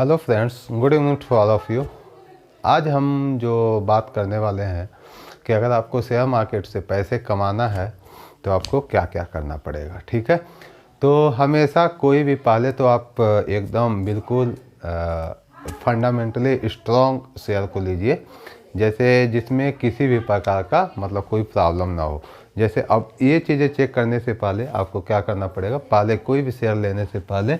Hello friends, good evening to all of you. आज हम जो बात करने वाले हैं कि अगर आपको शेयर मार्केट से पैसे कमाना है तो आपको क्या क्या करना पड़ेगा। ठीक है, तो हमेशा कोई भी पहले तो आप एकदम बिल्कुल फंडामेंटली स्ट्रॉन्ग शेयर को लीजिए, जैसे जिसमें किसी भी प्रकार का मतलब कोई प्रॉब्लम ना हो। जैसे अब ये चीज़ें चेक करने से पहले आपको क्या करना पड़ेगा, पहले कोई भी शेयर लेने से पहले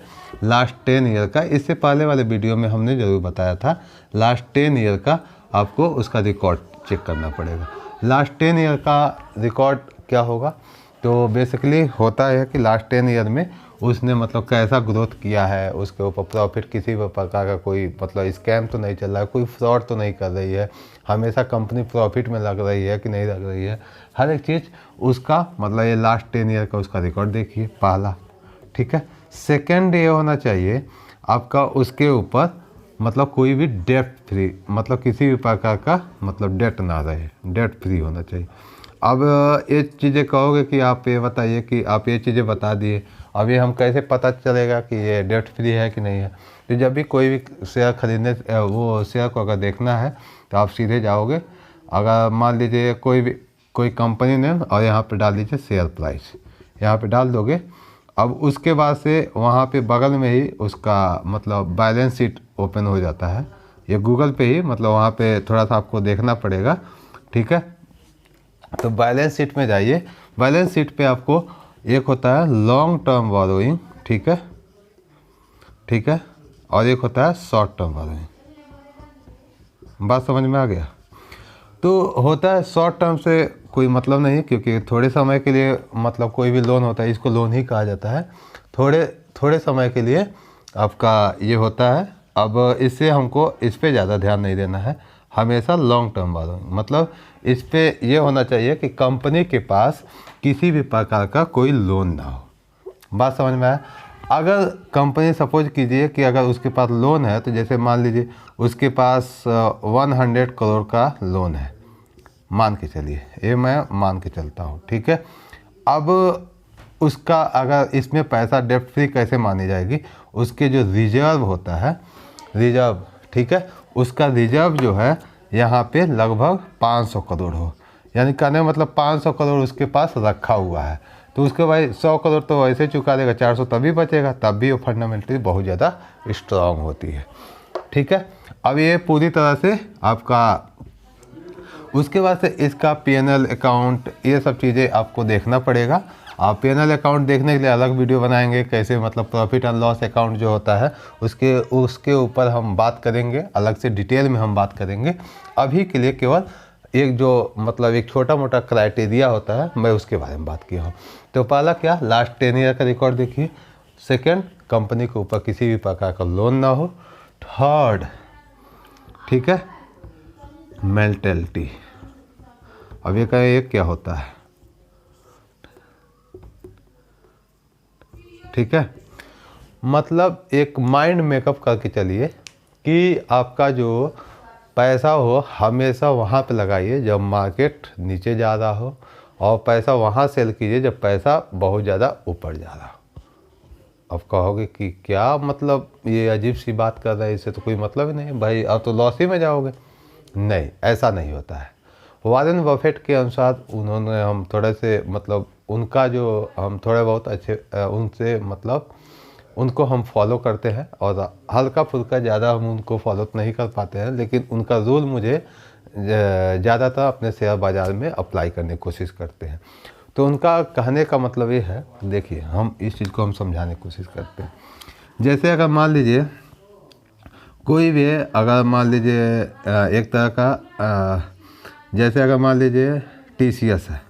लास्ट 10 ईयर का, इससे पहले वाले वीडियो में हमने ज़रूर बताया था, लास्ट 10 ईयर का आपको उसका रिकॉर्ड चेक करना पड़ेगा। लास्ट 10 ईयर का रिकॉर्ड क्या होगा, तो बेसिकली होता है कि लास्ट 10 ईयर में उसने मतलब कैसा ग्रोथ किया है, उसके ऊपर प्रॉफिट किसी भी प्रकार का कोई मतलब स्कैम तो नहीं चल रहा है, कोई फ्रॉड तो नहीं कर रही है, हमेशा कंपनी प्रॉफिट में लग रही है कि नहीं लग रही है, हर एक चीज़ उसका मतलब ये लास्ट 10 ईयर का उसका रिकॉर्ड देखिए पहला। ठीक है, सेकेंड ये होना चाहिए आपका उसके ऊपर मतलब कोई भी डेट फ्री, मतलब किसी भी प्रकार का मतलब डेट ना रहे, डेट फ्री होना चाहिए। अब ये चीज़ें कहोगे कि आप ये बताइए कि आप ये चीज़ें बता दिए, अब ये हम कैसे पता चलेगा कि ये डेट फ्री है कि नहीं है। तो जब भी कोई भी शेयर खरीदने वो शेयर को अगर देखना है तो आप सीधे जाओगे, अगर मान लीजिए कोई कंपनी नेम और यहाँ पे डाल दीजिए शेयर प्राइस, यहाँ पे डाल दोगे। अब उसके बाद से वहाँ पे बगल में ही उसका मतलब बैलेंस शीट ओपन हो जाता है, ये गूगल पे ही मतलब वहाँ पे थोड़ा सा आपको देखना पड़ेगा। ठीक है, तो बैलेंस शीट में जाइए, बैलेंस शीट पे आपको एक होता है लॉन्ग टर्म बोरोइंग, ठीक है, ठीक है, और एक होता है शॉर्ट टर्म बोरोइंग। बात समझ में आ गया। तो होता है शॉर्ट टर्म से कोई मतलब नहीं, क्योंकि थोड़े समय के लिए मतलब कोई भी लोन होता है, इसको लोन ही कहा जाता है, थोड़े समय के लिए आपका ये होता है। अब इससे हमको इस पे ज़्यादा ध्यान नहीं देना है, हमेशा लॉन्ग टर्म बोरोइंग मतलब इस पे ये होना चाहिए कि कंपनी के पास किसी भी प्रकार का कोई लोन ना हो। बात समझ में आया। अगर कंपनी सपोज कीजिए कि अगर उसके पास लोन है, तो जैसे मान लीजिए उसके पास 100 करोड़ का लोन है, मान के चलिए, ये मैं मान के चलता हूँ। ठीक है, अब उसका अगर इसमें पैसा डेब्ट फ्री कैसे मानी जाएगी, उसके जो रिजर्व होता है, रिजर्व, ठीक है, उसका रिजर्व जो है यहाँ पे लगभग 500 करोड़ हो, यानी कहने मतलब 500 करोड़ उसके पास रखा हुआ है। तो उसके भाई 100 करोड़ तो वैसे चुका देगा, 400 तभी बचेगा, तब भी वो फंडामेंटली बहुत ज़्यादा स्ट्रांग होती है। ठीक है, अब ये पूरी तरह से आपका, उसके बाद से इसका पीएनएल अकाउंट, ये सब चीज़ें आपको देखना पड़ेगा। आप पीएनएल अकाउंट देखने के लिए अलग वीडियो बनाएंगे, कैसे मतलब प्रॉफिट एंड लॉस अकाउंट जो होता है उसके ऊपर हम बात करेंगे, अलग से डिटेल में हम बात करेंगे। अभी के लिए केवल एक जो मतलब एक छोटा मोटा क्राइटेरिया होता है, मैं उसके बारे में बात किया हूँ। तो पहला क्या, लास्ट 10 ईयर का रिकॉर्ड देखिए। सेकेंड, कंपनी के ऊपर किसी भी प्रकार का लोन ना हो। थर्ड, ठीक है, मेंटलिटी। अब ये कहें ये क्या होता है, ठीक है, मतलब एक माइंड मेकअप करके चलिए कि आपका जो पैसा हो हमेशा वहाँ पे लगाइए जब मार्केट नीचे जा रहा हो, और पैसा वहाँ सेल कीजिए जब पैसा बहुत ज़्यादा ऊपर जा रहा हो। अब कहोगे कि क्या मतलब ये अजीब सी बात कर रहे हैं, इससे तो कोई मतलब ही नहीं भाई, अब तो लॉस ही में जाओगे। नहीं, ऐसा नहीं होता है। वॉरेन बफेट के अनुसार उन्होंने, हम थोड़े से मतलब उनका जो हम थोड़े बहुत अच्छे उनसे मतलब उनको हम फॉलो करते हैं, और हल्का फुल्का ज़्यादा हम उनको फॉलो नहीं कर पाते हैं, लेकिन उनका रूल मुझे ज़्यादातर अपने शेयर बाज़ार में अप्लाई करने की कोशिश करते हैं। तो उनका कहने का मतलब ये है, देखिए हम इस चीज़ को हम समझाने की कोशिश करते हैं। जैसे अगर मान लीजिए कोई भी, अगर मान लीजिए एक तरह का जैसे अगर मान लीजिए टीसीएस है,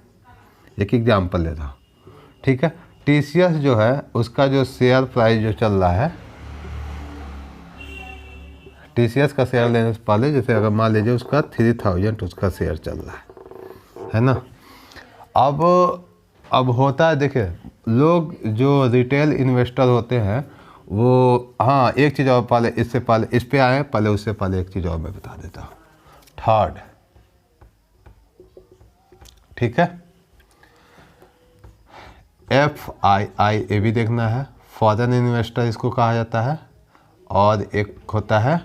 एक एग्जांपल ले रहा हूँ। ठीक है, टीसीएस जो है उसका जो शेयर प्राइस जो चल रहा है, टीसीएस का शेयर लेने से पहले जैसे अगर मान लीजिए उसका 3000 उसका शेयर चल रहा है ना। अब होता है, देखिए लोग जो रिटेल इन्वेस्टर होते हैं वो, हाँ एक चीज़ और पहले, इससे पहले इस पे आए, पहले उससे पहले एक चीज़ और मैं बता देता हूँ। थर्ड, ठीक है, FII ये भी देखना है, फॉरेन इन्वेस्टर इसको कहा जाता है, और एक होता है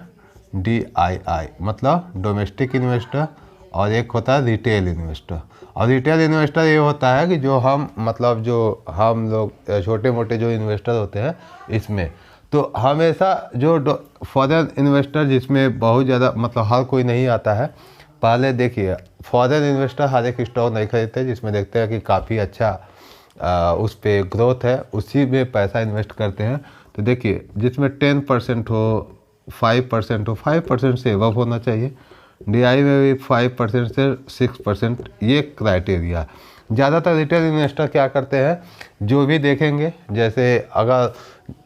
DII मतलब डोमेस्टिक इन्वेस्टर, और एक होता है रिटेल इन्वेस्टर। और रिटेल इन्वेस्टर ये होता है कि जो हम मतलब जो हम लोग छोटे मोटे जो इन्वेस्टर होते हैं इसमें, तो हमेशा जो फॉरेन इन्वेस्टर जिसमें बहुत ज़्यादा मतलब हर कोई नहीं आता है। पहले देखिए फॉरेन इन्वेस्टर हर एक स्टॉक नहीं खरीदते, जिसमें देखते हैं कि काफ़ी अच्छा उस पर ग्रोथ है, उसी में पैसा इन्वेस्ट करते हैं। तो देखिए जिसमें 10% हो, 5% हो, 5% से एबव होना चाहिए। DI में भी 5% से 6%, ये क्राइटेरिया। ज़्यादातर रिटेल इन्वेस्टर क्या करते हैं, जो भी देखेंगे, जैसे अगर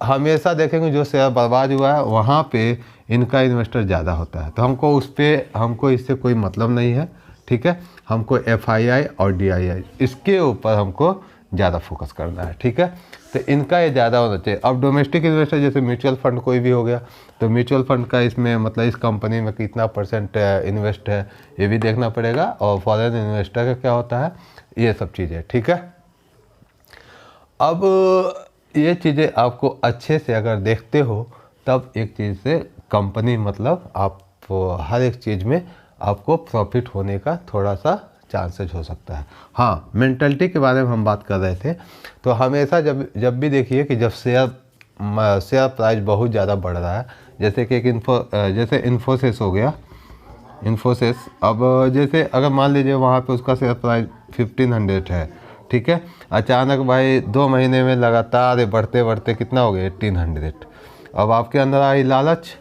हमेशा देखेंगे जो शेयर बर्बाद हुआ है वहाँ पे इनका इन्वेस्टर ज़्यादा होता है। तो हमको इससे कोई मतलब नहीं है, ठीक है। हमको FII और DII इसके ऊपर हमको ज़्यादा फोकस करना है, ठीक है। तो इनका ये ज़्यादा होना चाहिए। अब डोमेस्टिक इन्वेस्टर जैसे म्यूचुअल फंड कोई भी हो गया, तो म्यूचुअल फंड का इसमें मतलब इस कंपनी में कितना % इन्वेस्ट है ये भी देखना पड़ेगा। और फॉरेन इन्वेस्टर का क्या होता है, ये सब चीज़ें, ठीक है। अब ये चीज़ें आपको अच्छे से अगर देखते हो तब एक चीज़ से कंपनी मतलब आप हर एक चीज़ में आपको प्रॉफिट होने का थोड़ा सा चांसेस हो सकता है। हाँ, मेंटलिटी के बारे में हम बात कर रहे थे। तो हमेशा जब भी देखिए कि जब शेयर प्राइस बहुत ज़्यादा बढ़ रहा है, जैसे कि जैसे इन्फोसिस हो गया, इन्फोसिस, अब जैसे अगर मान लीजिए वहाँ पे उसका शेयर प्राइस 1500 है, ठीक है। अचानक भाई 2 महीने में लगातार बढ़ते बढ़ते कितना हो गया 1800। अब आपके अंदर आई लालच,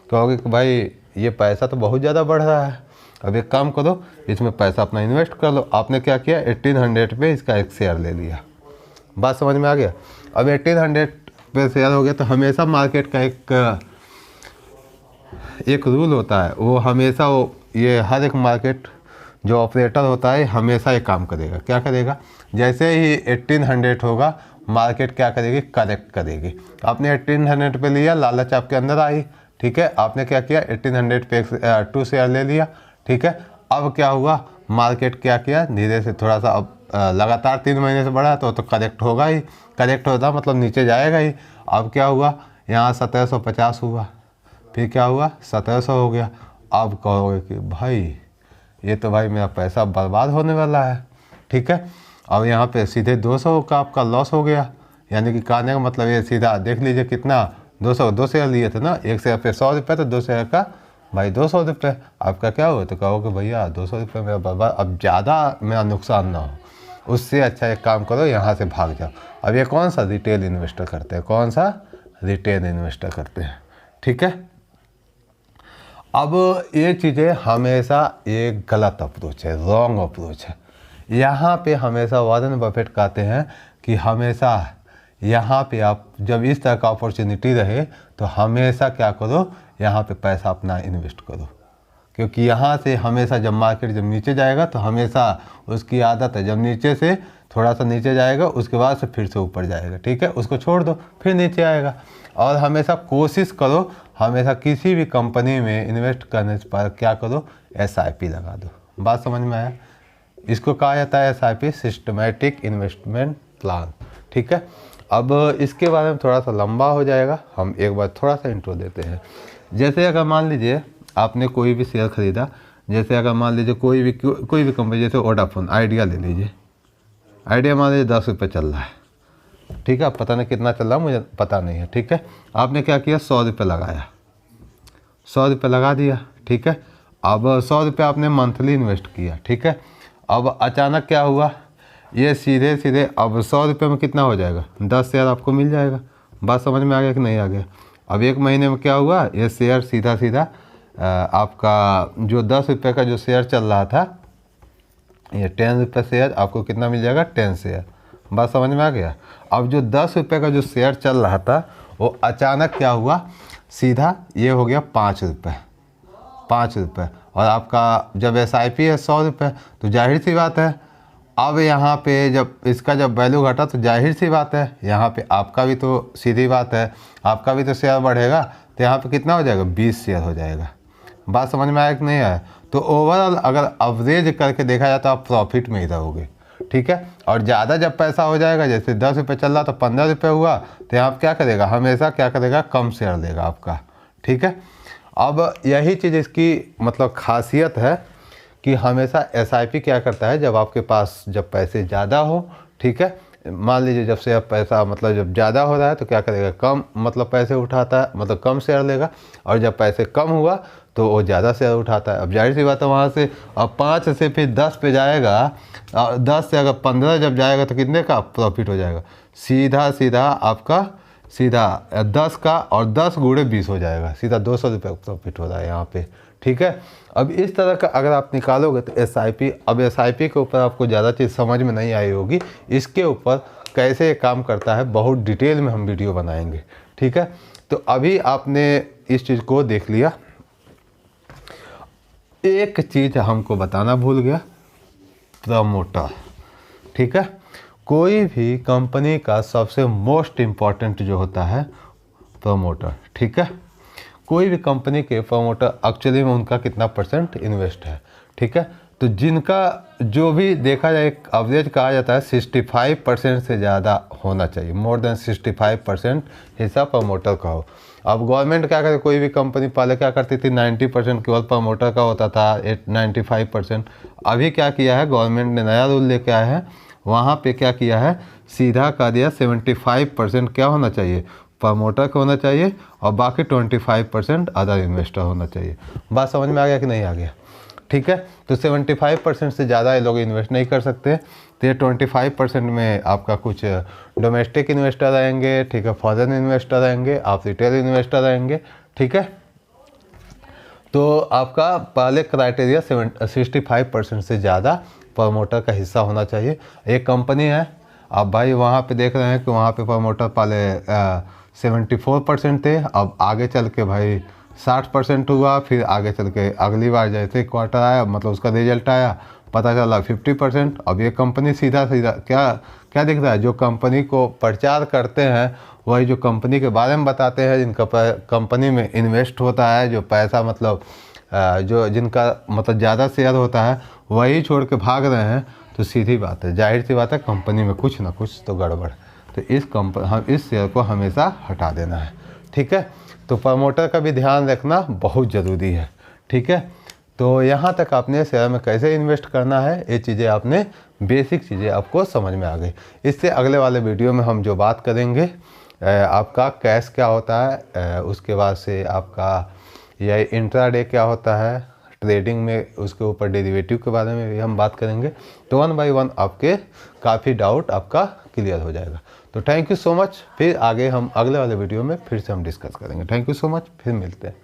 कहोगे कि भाई ये पैसा तो बहुत ज़्यादा बढ़ रहा है, अब एक काम करो इसमें पैसा अपना इन्वेस्ट कर लो। आपने क्या किया, 1800 पे इसका एक शेयर ले लिया। बात समझ में आ गया। अब 1800 पे शेयर हो गया, तो हमेशा मार्केट का एक रूल होता है, वो हमेशा ये हर एक मार्केट जो ऑपरेटर होता है हमेशा ये काम करेगा। क्या करेगा, जैसे ही 1800 होगा मार्केट क्या करेगी, करेक्ट करेगी। आपने 1800 पे लिया, लालच आपके अंदर आई, ठीक है। आपने क्या किया, 1800 पे 2 शेयर ले लिया, ठीक है। अब क्या हुआ, मार्केट क्या किया, धीरे से थोड़ा सा, अब लगातार 3 महीने से बढ़ा तो करेक्ट होगा ही, करेक्ट होता मतलब नीचे जाएगा ही। अब क्या हुआ, यहाँ 1750 हुआ, फिर क्या हुआ 1700 हो गया। अब कहोगे कि भाई ये तो भाई मेरा पैसा बर्बाद होने वाला है, ठीक है। अब यहाँ पे सीधे 200 का आपका लॉस हो गया, यानी कि कहने का मतलब ये सीधा देख लीजिए कितना, 2 शेयर लिए थे ना, एक शेयर पे 100 रुपये, तो 2 शेयर का भाई 200 रुपये। आपका क्या हुआ, तो कहोगे भैया 200 रुपये मेरा बर्बाद, अब ज़्यादा मेरा नुकसान ना हो, उससे अच्छा एक काम करो यहाँ से भाग जाओ। अब ये कौन सा रिटेल इन्वेस्टर करते हैं, कौन सा रिटेल इन्वेस्टर करते हैं, ठीक है। अब ये चीज़ें हमेशा एक गलत अप्रोच है, रॉन्ग अप्रोच है। यहाँ पे हमेशा वॉरेन बफेट कहते हैं कि हमेशा यहाँ पे आप जब इस तरह का अपॉर्चुनिटी रहे तो हमेशा क्या करो, यहाँ पे पैसा अपना इन्वेस्ट करो, क्योंकि यहाँ से हमेशा जब मार्केट जब नीचे जाएगा तो हमेशा उसकी आदत है, जब नीचे से थोड़ा सा नीचे जाएगा उसके बाद से फिर से ऊपर जाएगा, ठीक है। उसको छोड़ दो फिर नीचे आएगा। और हमेशा कोशिश करो, हमेशा किसी भी कंपनी में इन्वेस्ट करने पर क्या करो, SIP लगा दो। बात समझ में आया, इसको कहा जाता है SIP, सिस्टमेटिक इन्वेस्टमेंट प्लान, ठीक है। अब इसके बारे में थोड़ा सा लंबा हो जाएगा, हम एक बार थोड़ा सा इंट्रो देते हैं। जैसे अगर मान लीजिए आपने कोई भी शेयर खरीदा, जैसे अगर मान लीजिए कोई भी कंपनी, जैसे वोडाफोन आइडिया ले लीजिए, आइडिया मान लीजिए 10 रुपये चल रहा है, ठीक है। पता नहीं कितना चल रहा है, मुझे पता नहीं है, ठीक है। आपने क्या किया, 100 रुपये लगाया, 100 रुपये लगा दिया, ठीक है। अब 100 रुपये आपने मंथली इन्वेस्ट किया, ठीक है। अब अचानक क्या हुआ, ये सीधे सीधे अब 100 रुपये में कितना हो जाएगा, 10 शेयर आपको मिल जाएगा। बात समझ में आ गया कि नहीं आ गया। अब 1 महीने में क्या हुआ, ये शेयर सीधा सीधा आपका जो 10 रुपये का जो शेयर चल रहा था, ये 10 रुपये शेयर आपको कितना मिल जाएगा, 10 शेयर। बात समझ में आ गया। अब जो 10 रुपये का जो शेयर चल रहा था वो अचानक क्या हुआ, सीधा ये हो गया 5 रुपये, 5 रुपये। और आपका जब SIP है 100 रुपये, तो जाहिर सी बात है अब यहाँ पे जब इसका जब वैल्यू घटा तो जाहिर सी बात है यहाँ पे आपका भी तो, सीधी बात है, आपका भी तो शेयर बढ़ेगा। तो यहाँ पे कितना हो जाएगा, 20 शेयर हो जाएगा। बात समझ में आया कि नहीं आया। तो ओवरऑल अगर एवरेज करके देखा जाए तो आप प्रॉफिट में ही रहोगे, ठीक है। और ज़्यादा जब पैसा हो जाएगा, जैसे 10 रुपये चल रहा तो 15 रुपये हुआ, तो यहाँ क्या करेगा, हमेशा क्या करेगा, कम शेयर देगा आपका, ठीक है। अब यही चीज़ इसकी मतलब खासियत है कि हमेशा SIP क्या करता है, जब आपके पास जब पैसे ज़्यादा हो, ठीक है, मान लीजिए जब से अब पैसा मतलब जब ज़्यादा हो रहा है तो क्या करेगा, कम मतलब पैसे उठाता है, मतलब कम शेयर लेगा। और जब पैसे कम हुआ तो वो ज़्यादा शेयर उठाता है। अब जाहिर सी बात है, वहाँ से अब 5 से फिर 10 पे जाएगा, और 10 से अगर 15 जब जाएगा तो कितने का प्रॉफिट हो जाएगा, सीधा सीधा आपका सीधा 10 का, और 10 गुणे 20 हो जाएगा, सीधा 200 रुपये प्रॉफिट हो रहा है यहाँ पे, ठीक है। अब इस तरह का अगर आप निकालोगे तो SIP, अब SIP के ऊपर आपको ज़्यादा चीज़ समझ में नहीं आई होगी, इसके ऊपर कैसे काम करता है बहुत डिटेल में हम वीडियो बनाएंगे, ठीक है। तो अभी आपने इस चीज़ को देख लिया। एक चीज़ हमको बताना भूल गया, प्रमोटर, ठीक है। कोई भी कंपनी का सबसे मोस्ट इम्पॉर्टेंट जो होता है प्रमोटर, ठीक है। कोई भी कंपनी के प्रमोटर एक्चुअली में उनका कितना % इन्वेस्ट है, ठीक है। तो जिनका जो भी देखा जाए, एक एवरेज कहा जाता है 65% से ज़्यादा होना चाहिए, मोर देन 65% हिस्सा प्रमोटर का हो। अब गवर्नमेंट क्या करे, कोई भी कंपनी पहले क्या करती थी, 90% केवल प्रमोटर का होता था, 95%। अभी क्या किया है गवर्नमेंट ने, नया रूल लेके आया है, वहाँ पे क्या किया है, सीधा कर दिया 75% क्या होना चाहिए, प्रमोटर का होना चाहिए, और बाकी 25% अदर इन्वेस्टर होना चाहिए। बात समझ में आ गया कि नहीं आ गया, ठीक है। तो 75% से ज़्यादा ये लोग इन्वेस्ट नहीं कर सकते, तो ये 25% में आपका कुछ डोमेस्टिक इन्वेस्टर रहेंगे, ठीक है, फॉरेन इन्वेस्टर रहेंगे, आप रिटेल इन्वेस्टर रहेंगे, ठीक है। तो आपका पहले क्राइटेरिया 65% से ज़्यादा प्रमोटर का हिस्सा होना चाहिए। एक कंपनी है, अब भाई वहाँ पे देख रहे हैं कि वहाँ पे प्रमोटर पहले 74% थे, अब आगे चल के भाई 60% हुआ, फिर आगे चल के अगली बार जैसे क्वार्टर आया, मतलब उसका रिजल्ट आया, पता चला 50%। अब ये कंपनी सीधा सीधा क्या दिख रहा है, जो कंपनी को प्रचार करते हैं, वही जो कंपनी के बारे में बताते हैं, जिनका कंपनी में इन्वेस्ट होता है, जो पैसा मतलब जो जिनका मतलब ज़्यादा शेयर होता है, वही छोड़ के भाग रहे हैं, तो सीधी बात है, जाहिर सी बात है, कंपनी में कुछ ना कुछ तो गड़बड़। तो इस शेयर को हमेशा हटा देना है, ठीक है। तो प्रमोटर का भी ध्यान रखना बहुत ज़रूरी है, ठीक है। तो यहाँ तक आपने शेयर में कैसे इन्वेस्ट करना है, ये चीज़ें आपने बेसिक चीज़ें आपको समझ में आ गई। इससे अगले वाले वीडियो में हम जो बात करेंगे, आपका कैश क्या होता है, उसके बाद से आपका यह इंट्राडे क्या होता है ट्रेडिंग में, उसके ऊपर डेरिवेटिव के बारे में भी हम बात करेंगे। तो 1 बाय 1 आपके काफ़ी डाउट आपका क्लियर हो जाएगा। तो थैंक यू सो मच। फिर आगे हम अगले वाले वीडियो में फिर से हम डिस्कस करेंगे। थैंक यू सो मच, फिर मिलते हैं।